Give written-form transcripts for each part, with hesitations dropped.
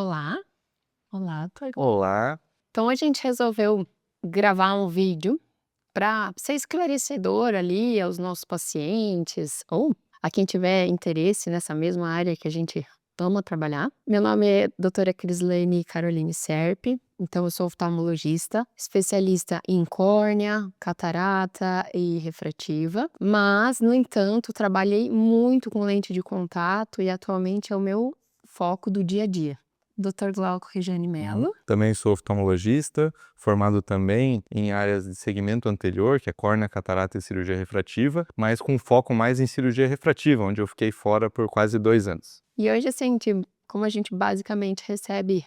Olá, olá. Olá. Então a gente resolveu gravar um vídeo para ser esclarecedor ali aos nossos pacientes ou a quem tiver interesse nessa mesma área que a gente ama trabalhar. Meu nome é doutora Crislene Caroline Serpe, então eu sou oftalmologista, especialista em córnea, catarata e refrativa, mas, no entanto, trabalhei muito com lente de contato e atualmente é o meu foco do dia a dia. Dr. Glauco Regiane Mello. Também sou oftalmologista, formado também em áreas de segmento anterior, que é córnea, catarata e cirurgia refrativa, mas com foco mais em cirurgia refrativa, onde eu fiquei fora por quase 2 anos. E hoje, assim, como a gente basicamente recebe,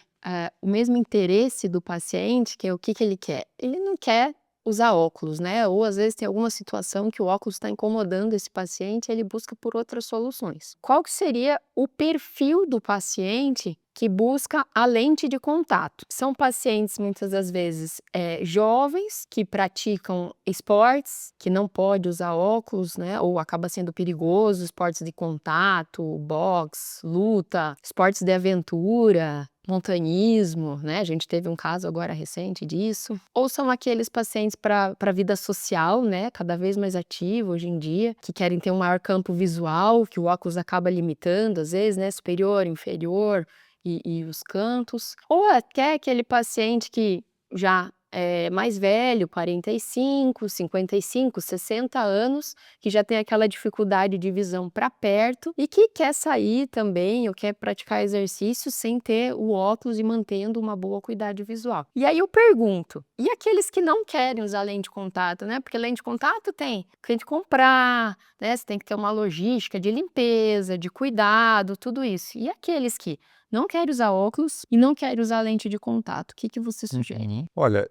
o mesmo interesse do paciente, que é o que ele quer? Ele não quer usar óculos, né, ou às vezes tem alguma situação que o óculos está incomodando esse paciente, ele busca por outras soluções. Qual que seria o perfil do paciente que busca a lente de contato? São pacientes, muitas das vezes, jovens, que praticam esportes, que não pode usar óculos, né, ou acaba sendo perigoso, esportes de contato, boxe, luta, esportes de aventura, montanhismo, né, a gente teve um caso agora recente disso. Ou são aqueles pacientes para a vida social, né, cada vez mais ativo hoje em dia, que querem ter um maior campo visual, que o óculos acaba limitando, às vezes, né, superior, inferior e os cantos. Ou até aquele paciente que já é mais velho, 45, 55, 60 anos, que já tem aquela dificuldade de visão para perto e que quer sair também ou quer praticar exercício sem ter o óculos e mantendo uma boa acuidade visual. E aí eu pergunto, e aqueles que não querem usar lente de contato, né? Porque lente de contato tem que comprar, né? Você tem que ter uma logística de limpeza, de cuidado, tudo isso. E aqueles que não querem usar óculos e não querem usar lente de contato, o que você sugere? Olha,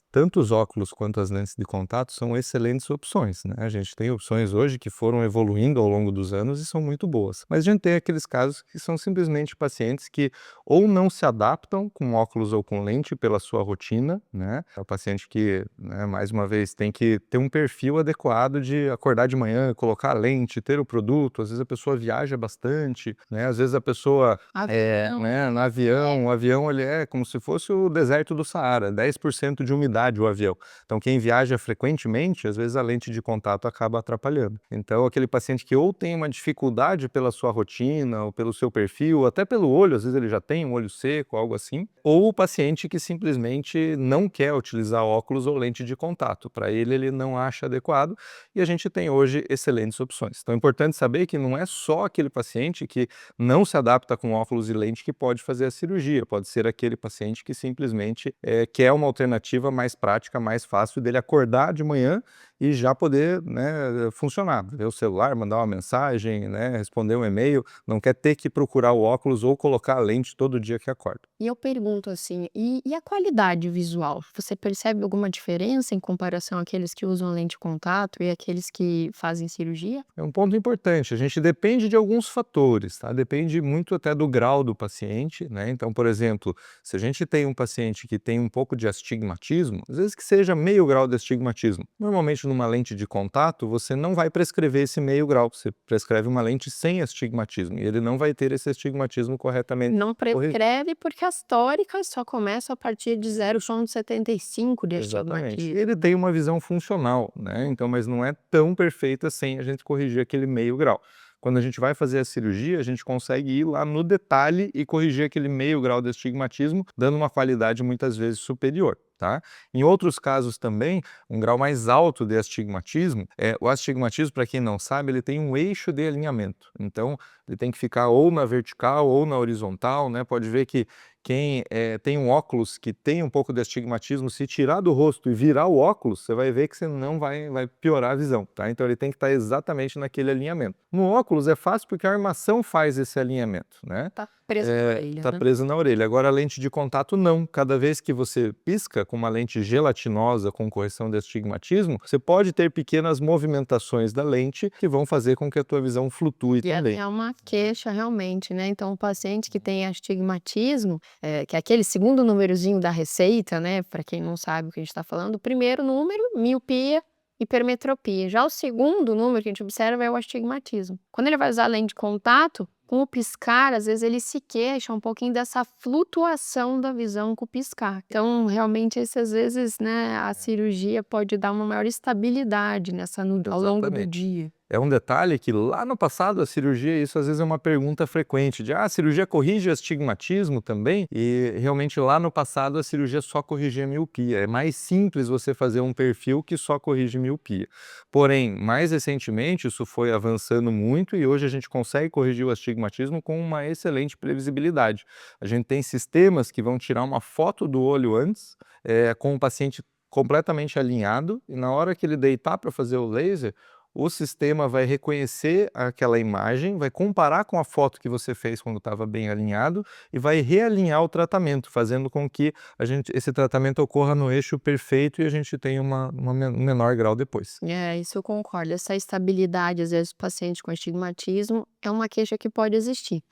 tanto os óculos quanto as lentes de contato são excelentes opções, né. A gente tem opções hoje que foram evoluindo ao longo dos anos e são muito boas. Mas a gente tem aqueles casos que são simplesmente pacientes que ou não se adaptam com óculos ou com lente pela sua rotina, né. É o paciente que, né, mais uma vez, tem que ter um perfil adequado de acordar de manhã, colocar a lente, ter o produto. Às vezes a pessoa viaja bastante, né, às vezes a pessoa Avião, né, no é. avião, o avião ele é como se fosse o deserto do Saara, 10% de umidade o avião. Então quem viaja frequentemente, às vezes a lente de contato acaba atrapalhando. Então aquele paciente que ou tem uma dificuldade pela sua rotina, ou pelo seu perfil, até pelo olho, às vezes ele já tem um olho seco, algo assim, ou o paciente que simplesmente não quer utilizar óculos ou lente de contato. Para ele não acha adequado, e a gente tem hoje excelentes opções. Então é importante saber que não é só aquele paciente que não se adapta com óculos e lente que pode fazer a cirurgia, pode ser aquele paciente que simplesmente quer uma alternativa mais prática, mais fácil dele acordar de manhã e já poder, né, funcionar, ver o celular, mandar uma mensagem, né, responder um e-mail, não quer ter que procurar o óculos ou colocar a lente todo dia que acorda. E eu pergunto assim, e a qualidade visual? Você percebe alguma diferença em comparação àqueles que usam lente de contato e aqueles que fazem cirurgia? É um ponto importante, a gente depende de alguns fatores, tá? Depende muito até do grau do paciente, né? Então, por exemplo, se a gente tem um paciente que tem um pouco de astigmatismo, às vezes que seja meio grau de astigmatismo, normalmente numa lente de contato você não vai prescrever esse meio grau, você prescreve uma lente sem astigmatismo e ele não vai ter esse astigmatismo corretamente Não corrigido. prescreve porque as tóricas só começam a partir de 0,75 de Exatamente. Ele astigmatismo. tem uma visão funcional, né, então mas não é tão perfeita sem a gente corrigir aquele meio grau. Quando a gente vai fazer a cirurgia, a gente consegue ir lá no detalhe e corrigir aquele meio grau de astigmatismo, dando uma qualidade muitas vezes superior, tá. Em outros casos também, um grau mais alto de astigmatismo, o astigmatismo, para quem não sabe, ele tem um eixo de alinhamento, então ele tem que ficar ou na vertical ou na horizontal, né, pode ver que quem, tem um óculos que tem um pouco de astigmatismo, se tirar do rosto e virar o óculos, você vai ver que você não vai piorar a visão, tá. Então ele tem que estar exatamente naquele alinhamento. No óculos é fácil porque a armação faz esse alinhamento, né. Tá preso na orelha, Tá né? presa na orelha. Agora a lente de contato não. Cada vez que você pisca com uma lente gelatinosa com correção de astigmatismo, você pode ter pequenas movimentações da lente que vão fazer com que a tua visão flutue E também. é uma queixa realmente, né, então o paciente que tem astigmatismo, que é aquele segundo númerozinho da receita, né, para quem não sabe o que a gente está falando, o primeiro número, miopia, hipermetropia, já o segundo número que a gente observa é o astigmatismo. Quando ele vai usar lente de contato, Com o piscar, às vezes ele se queixa um pouquinho dessa flutuação da visão com o piscar. Então, realmente, esse às vezes, né, a cirurgia pode dar uma maior estabilidade ao longo do Exatamente. dia. É um detalhe que lá no passado a cirurgia, isso às vezes é uma pergunta frequente, de a cirurgia corrige astigmatismo também? E realmente lá no passado a cirurgia só corrigia a miopia. É mais simples você fazer um perfil que só corrige miopia. Porém, mais recentemente isso foi avançando muito e hoje a gente consegue corrigir o astigmatismo com uma excelente previsibilidade. A gente tem sistemas que vão tirar uma foto do olho antes, com o paciente completamente alinhado, e na hora que ele deitar para fazer o laser, o sistema vai reconhecer aquela imagem, vai comparar com a foto que você fez quando estava bem alinhado e vai realinhar o tratamento, fazendo com que esse tratamento ocorra no eixo perfeito e a gente tenha um menor grau depois. É, isso eu concordo. Essa estabilidade, às vezes, do paciente com astigmatismo é uma queixa que pode existir.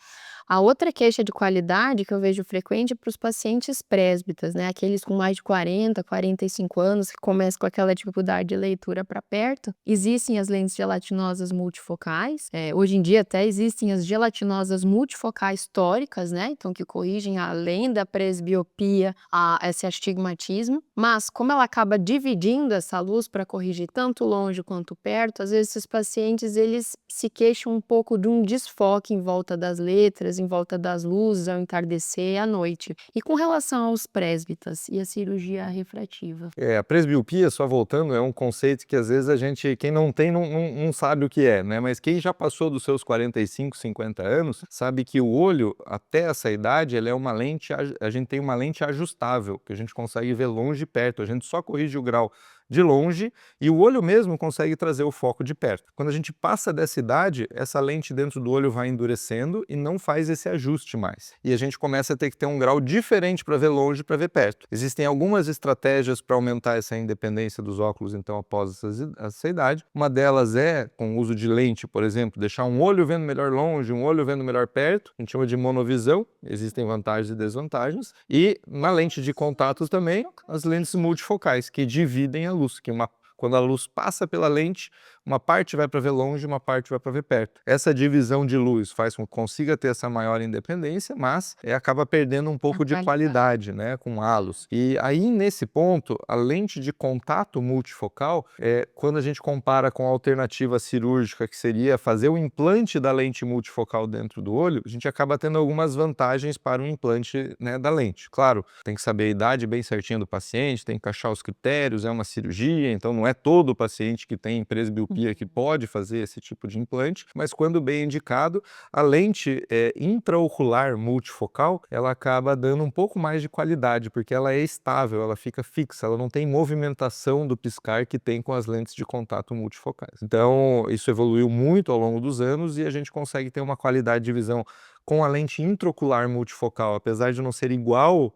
A outra queixa de qualidade que eu vejo frequente é para os pacientes presbitas, né? Aqueles com mais de 40, 45 anos, que começam com aquela dificuldade de leitura para perto. Existem as lentes gelatinosas multifocais. Hoje em dia até existem as gelatinosas multifocais tóricas, né? Então, que corrigem além da presbiopia, esse astigmatismo. Mas, como ela acaba dividindo essa luz para corrigir tanto longe quanto perto, às vezes esses pacientes eles se queixam um pouco de um desfoque em volta das letras, em volta das luzes ao entardecer e à noite. E com relação aos presbitas e a cirurgia refrativa? A presbiopia, só voltando, é um conceito que às vezes quem não tem não sabe o que é, né? Mas quem já passou dos seus 45, 50 anos, sabe que o olho, até essa idade, ele é uma lente, a gente tem uma lente ajustável, que a gente consegue ver longe e perto, a gente só corrige o grau de longe e o olho mesmo consegue trazer o foco de perto. Quando a gente passa dessa idade, essa lente dentro do olho vai endurecendo e não faz esse ajuste mais. E a gente começa a ter que ter um grau diferente para ver longe e para ver perto. Existem algumas estratégias para aumentar essa independência dos óculos, então, após essa idade. Uma delas é, com o uso de lente, por exemplo, deixar um olho vendo melhor longe, um olho vendo melhor perto. A gente chama de monovisão, existem vantagens e desvantagens. E na lente de contato também, as lentes multifocais, que dividem a luz, quando a luz passa pela lente, uma parte vai para ver longe, uma parte vai para ver perto. Essa divisão de luz faz com que consiga ter essa maior independência, mas acaba perdendo um A pouco de qualidade. qualidade, né, com halos. E aí, nesse ponto, a lente de contato multifocal, quando a gente compara com a alternativa cirúrgica, que seria fazer o implante da lente multifocal dentro do olho, a gente acaba tendo algumas vantagens para o implante, né, da lente. Claro, tem que saber a idade bem certinha do paciente, tem que achar os critérios, é uma cirurgia, então não é todo paciente que tem presbiopia que pode fazer esse tipo de implante, mas quando bem indicado, a lente intraocular multifocal, ela acaba dando um pouco mais de qualidade, porque ela é estável, ela fica fixa, ela não tem movimentação do piscar que tem com as lentes de contato multifocais. Então, isso evoluiu muito ao longo dos anos e a gente consegue ter uma qualidade de visão com a lente intraocular multifocal, apesar de não ser igual,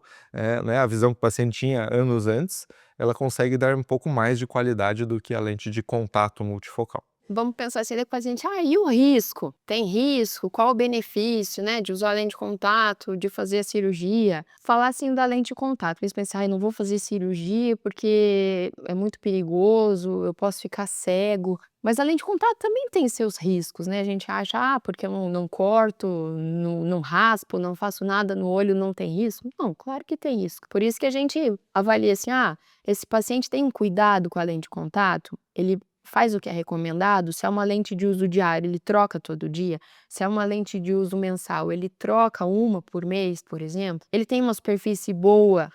né, à visão que o paciente tinha anos antes, ela consegue dar um pouco mais de qualidade do que a lente de contato multifocal. Vamos pensar assim, daí o paciente, e o risco? Tem risco? Qual o benefício, né, de usar a lente de contato, de fazer a cirurgia? Falar assim da lente de contato, eles pensam, não vou fazer cirurgia porque é muito perigoso, eu posso ficar cego. Mas a lente de contato também tem seus riscos, né? A gente acha, porque eu não corto, não raspo, não faço nada no olho, não tem risco. Não, claro que tem risco. Por isso que a gente avalia assim, esse paciente tem um cuidado com a lente de contato, ele faz o que é recomendado. Se é uma lente de uso diário, ele troca todo dia. Se é uma lente de uso mensal, ele troca uma por mês, por exemplo. Ele tem uma superfície boa,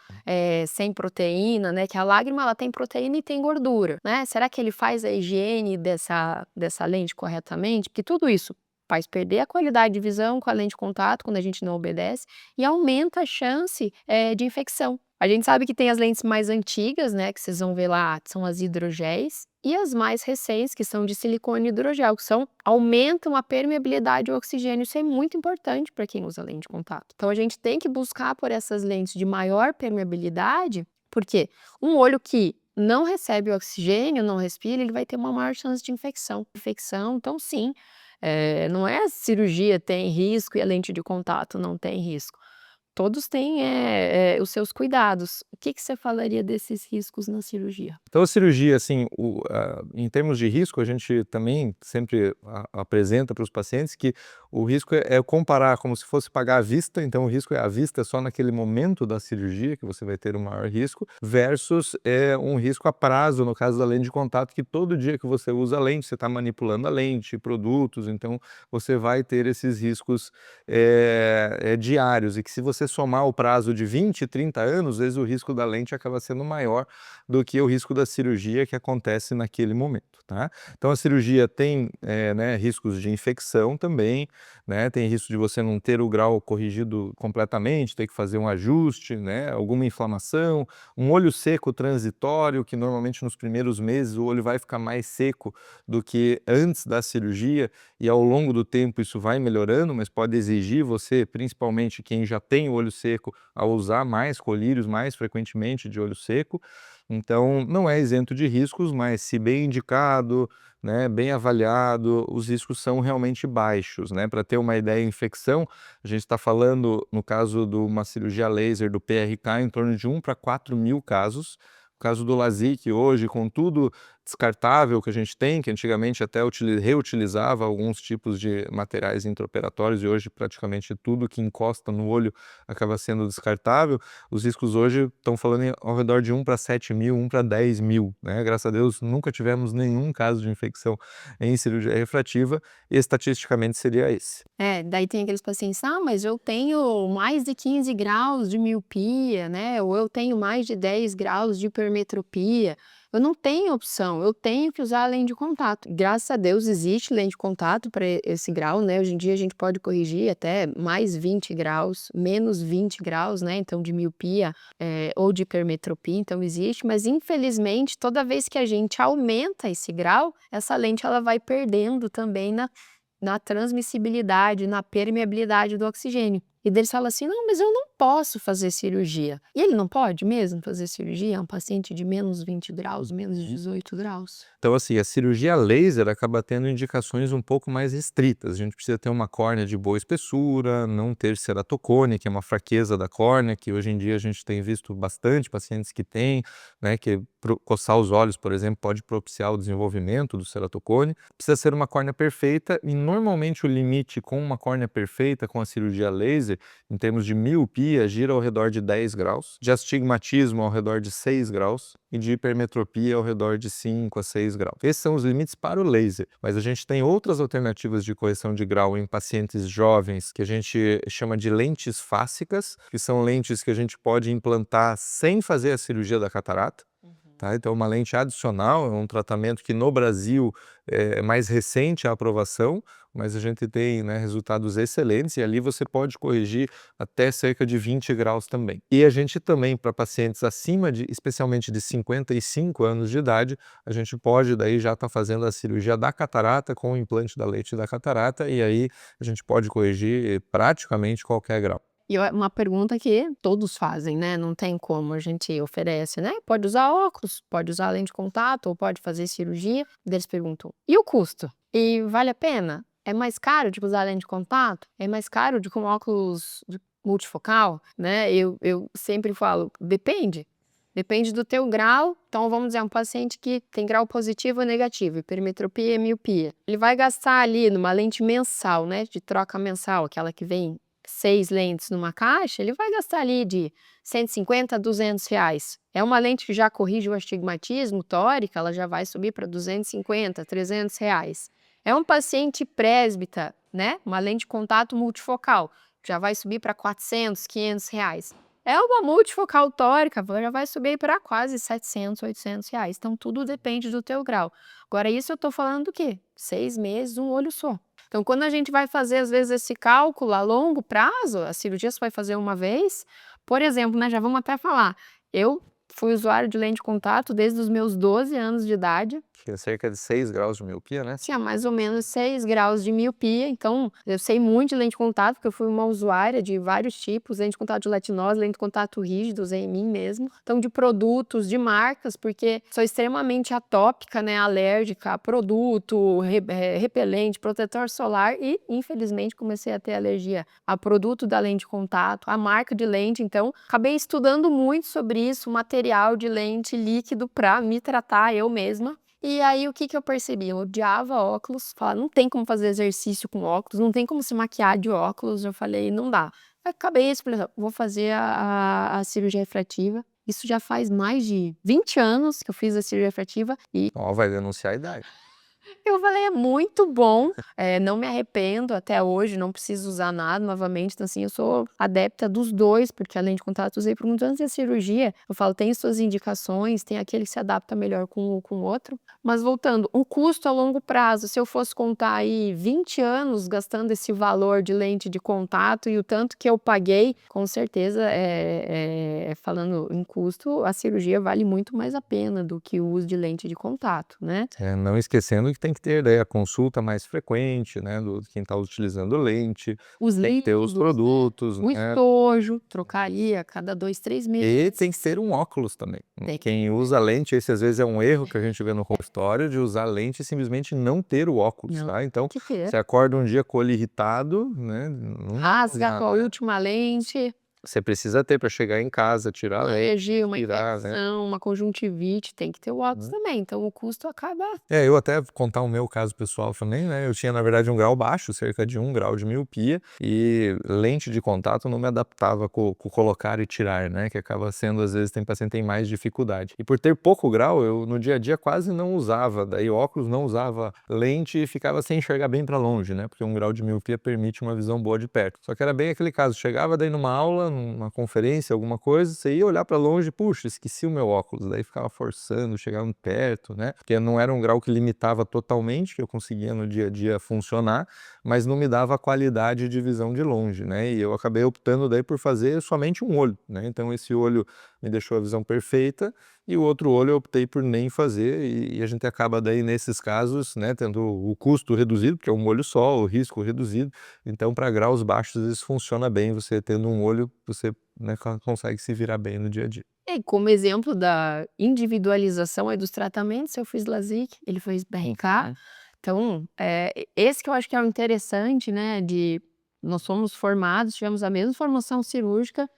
sem proteína, né? Que a lágrima ela tem proteína e tem gordura, né? Será que ele faz a higiene dessa lente corretamente? Porque tudo isso faz perder a qualidade de visão com a lente de contato quando a gente não obedece e aumenta a chance de infecção. A gente sabe que tem as lentes mais antigas, né, que vocês vão ver lá, são as hidrogéis, e as mais recentes, que são de silicone hidrogel, que aumentam a permeabilidade ao oxigênio. Isso é muito importante para quem usa lente de contato. Então, a gente tem que buscar por essas lentes de maior permeabilidade, porque um olho que não recebe oxigênio, não respira, ele vai ter uma maior chance de infecção. Então, sim, não é a cirurgia tem risco e a lente de contato não tem risco. todos têm os seus cuidados. O que você falaria desses riscos na cirurgia? Então a cirurgia, assim, em termos de risco, a gente também sempre apresenta para os pacientes que o risco é comparar como se fosse pagar à vista, então o risco é à vista só naquele momento da cirurgia que você vai ter o maior risco, versus um risco a prazo, no caso da lente de contato, que todo dia que você usa a lente, você está manipulando a lente, produtos, então você vai ter esses riscos diários, e que se você somar o prazo de 20, 30 anos, às vezes o risco da lente acaba sendo maior do que o risco da cirurgia que acontece naquele momento, tá? Então a cirurgia tem, né, riscos de infecção também, né, tem risco de você não ter o grau corrigido completamente, ter que fazer um ajuste, né, alguma inflamação, um olho seco transitório, que normalmente nos primeiros meses o olho vai ficar mais seco do que antes da cirurgia, e ao longo do tempo isso vai melhorando, mas pode exigir você, principalmente quem já tem o olho seco, a usar mais colírios mais frequentemente de olho seco. Então, não é isento de riscos, mas se bem indicado, né, bem avaliado, os riscos são realmente baixos, né? Para ter uma ideia, infecção, a gente está falando, no caso de uma cirurgia laser do PRK, em torno de 1 para 4 mil casos. O caso do LASIK hoje, com tudo descartável que a gente tem, que antigamente até reutilizava alguns tipos de materiais intraoperatórios, e hoje praticamente tudo que encosta no olho acaba sendo descartável, os riscos hoje estão falando ao redor de 1 para 7 mil, 1 para 10 mil, né? Graças a Deus nunca tivemos nenhum caso de infecção em cirurgia refrativa, e estatisticamente seria esse. Daí tem aqueles pacientes: "Ah, mas eu tenho mais de 15 graus de miopia, né, ou eu tenho mais de 10 graus de hipermetropia, eu não tenho opção, eu tenho que usar a lente de contato". Graças a Deus existe lente de contato para esse grau, né, hoje em dia a gente pode corrigir até mais 20 graus, menos 20 graus, né, então de miopia, ou de hipermetropia, então existe, mas infelizmente toda vez que a gente aumenta esse grau, essa lente ela vai perdendo também na transmissibilidade, na permeabilidade do oxigênio. E daí eles falam assim: "Não, mas eu não posso fazer cirurgia". E ele não pode mesmo fazer cirurgia? É um paciente de menos 20 graus, menos 18 graus. Então, assim, a cirurgia laser acaba tendo indicações um pouco mais restritas. A gente precisa ter uma córnea de boa espessura, não ter ceratocone, que é uma fraqueza da córnea, que hoje em dia a gente tem visto bastante pacientes que têm, né, que coçar os olhos, por exemplo, pode propiciar o desenvolvimento do ceratocone. Precisa ser uma córnea perfeita, e normalmente o limite com uma córnea perfeita com a cirurgia laser, em termos de miopia, gira ao redor de 10 graus, de astigmatismo ao redor de 6 graus e de hipermetropia ao redor de 5 a 6 graus. Esses são os limites para o laser, mas a gente tem outras alternativas de correção de grau em pacientes jovens, que a gente chama de lentes fásicas, que são lentes que a gente pode implantar sem fazer a cirurgia da catarata. Tá? Então, uma lente adicional é um tratamento que no Brasil é mais recente a aprovação, mas a gente tem, né, resultados excelentes, e ali você pode corrigir até cerca de 20 graus também. E a gente também, para pacientes acima de, especialmente de 55 anos de idade, a gente pode daí já estar fazendo a cirurgia da catarata com o implante da lente da catarata, e aí a gente pode corrigir praticamente qualquer grau. E é uma pergunta que todos fazem, né, não tem como, a gente oferece, né, pode usar óculos, pode usar lente de contato ou pode fazer cirurgia. Daí eles perguntam: "E o custo? E vale a pena? É mais caro de usar lente de contato? É mais caro de com óculos multifocal?", né, eu sempre falo: "Depende, depende do teu grau". Então vamos dizer, um paciente que tem grau positivo ou negativo, hipermetropia e miopia, ele vai gastar ali numa lente mensal, né, de troca mensal, aquela que vem 6 lentes numa caixa, ele vai gastar ali de 150 a R$ 200. É uma lente que já corrige o astigmatismo tórica, ela já vai subir para 250, R$ 300. É um paciente presbita, né, uma lente de contato multifocal, já vai subir para 400, R$ 500. É uma multifocal tórica, já vai subir para quase R$ 700, R$ 800. Então tudo depende do teu grau. Agora isso eu estou falando do quê? 6 meses, um olho só. Então, quando a gente vai fazer, às vezes, esse cálculo a longo prazo, a cirurgia você vai fazer uma vez, por exemplo, né, já vamos até falar, eu Fui usuário de lente de contato desde os meus 12 anos de idade. Tinha cerca de 6 graus de miopia, né? Tinha mais ou menos 6 graus de miopia, então eu sei muito de lente de contato, porque eu fui uma usuária de vários tipos, lente de contato gelatinose, lente de contato rígido, usei em mim mesmo. Então de produtos, de marcas, porque sou extremamente atópica, né, alérgica a produto, repelente, protetor solar e, infelizmente, comecei a ter alergia a produto da lente de contato, a marca de lente, então acabei estudando muito sobre isso, material de lente líquido para me tratar eu mesma. E aí o que que eu percebi? Eu odiava óculos, falava: "Não tem como fazer exercício com óculos, não tem como se maquiar de óculos", eu falei: "Não dá". Acabei isso, falei: "Vou fazer a cirurgia refrativa". Isso já faz mais de 20 anos que eu fiz a cirurgia refrativa e Ó, vai denunciar a idade. eu falei: "É muito bom", não me arrependo até hoje, não preciso usar nada novamente, então assim, eu sou adepta dos 2, porque além de contato usei por muitos anos e a cirurgia, eu falo, tem suas indicações, tem aquele que se adapta melhor com o outro. Mas voltando, o custo a longo prazo, se eu fosse contar aí 20 anos gastando esse valor de lente de contato e o tanto que eu paguei, com certeza, falando em custo, a cirurgia vale muito mais a pena do que o uso de lente de contato, né. Não esquecendo que tem que ter daí a consulta mais frequente, né, do quem está utilizando lente, Os tem que ter os líquidos, produtos, o né, estojo, trocaria a cada 2, 3 e tem que meses. ser um óculos também. Tem Quem usa lente, esse às vezes é um erro que a gente vê no consultório, de usar lente e simplesmente não ter o óculos, não, tá. Então, que ter. você acorda um dia com o olho irritado, né, não Rasga a tua adianta. última lente, Você precisa ter para chegar em casa, tirar a uma lente, alergia, uma tirar, né. infecção, uma conjuntivite, tem que ter o óculos também, então o custo acaba Eu até contar o meu caso pessoal também, né, eu tinha na verdade um grau baixo, cerca de 1 grau de miopia, e lente de contato não me adaptava com colocar e tirar, né, que acaba sendo às vezes tem paciente que tem mais dificuldade. E por ter pouco grau, eu no dia a dia quase não usava, daí óculos, não usava lente e ficava sem enxergar bem para longe, né, porque 1 grau de miopia permite uma visão boa de perto. Só que era bem aquele caso, chegava daí numa aula, numa conferência, alguma coisa, você ia olhar para longe, puxa, esqueci o meu óculos, daí ficava forçando, chegando perto, né, porque não era um grau que limitava totalmente, que eu conseguia no dia a dia funcionar, mas não me dava a qualidade de visão de longe, né, e eu acabei optando daí por fazer somente um olho, né, então esse olho me deixou a visão perfeita, e o outro olho eu optei por nem fazer, e a gente acaba daí nesses casos, né, tendo o custo reduzido, porque é um olho só, o risco reduzido, então para graus baixos isso funciona bem, você tendo um olho, você, né, consegue se virar bem no dia a dia. e como exemplo da individualização aí dos tratamentos, eu fiz LASIK, ele fez BRK, Uhum. então, esse que eu acho que é o interessante, né, de nós somos formados, tivemos a mesma formação cirúrgica,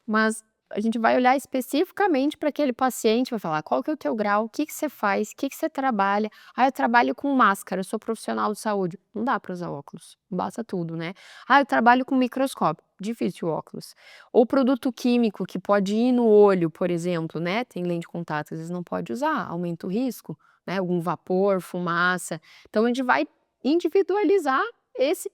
mas a gente vai olhar especificamente para aquele paciente, vai falar: "Qual que é o teu grau? O que que você faz? O que que você trabalha?". "Ah, eu trabalho com máscara, eu sou profissional de saúde". Não dá para usar óculos, embaça tudo, né. "Ah, eu trabalho com microscópio", difícil óculos. Ou produto químico que pode ir no olho, por exemplo, né, tem lente de contato, às vezes não pode usar, aumenta o risco, né, algum vapor, fumaça. Então a gente vai individualizar esse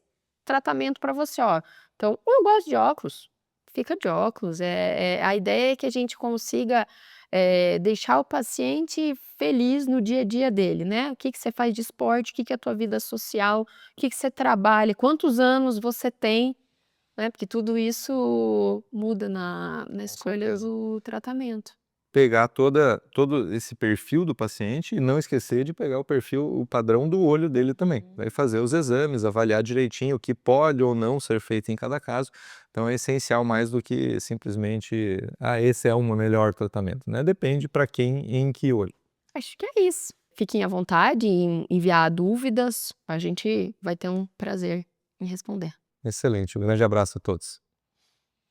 tratamento para você, ó. Então, eu gosto de óculos, fica de óculos, a ideia é que a gente consiga, deixar o paciente feliz no dia a dia dele, né. O que que você faz de esporte, o que que é a tua vida social, o que que você trabalha, quantos anos você tem, né, porque tudo isso muda na Com escolha certeza. do tratamento. Pegar todo esse perfil do paciente e não esquecer de pegar o perfil, o padrão do olho dele também. Daí fazer os exames, avaliar direitinho o que pode ou não ser feito em cada caso. Então é essencial mais do que simplesmente: "Ah, esse é o melhor tratamento", né, depende para quem e em que olho. Acho que é isso. Fiquem à vontade em enviar dúvidas, a gente vai ter um prazer em responder. Excelente, um grande abraço a todos.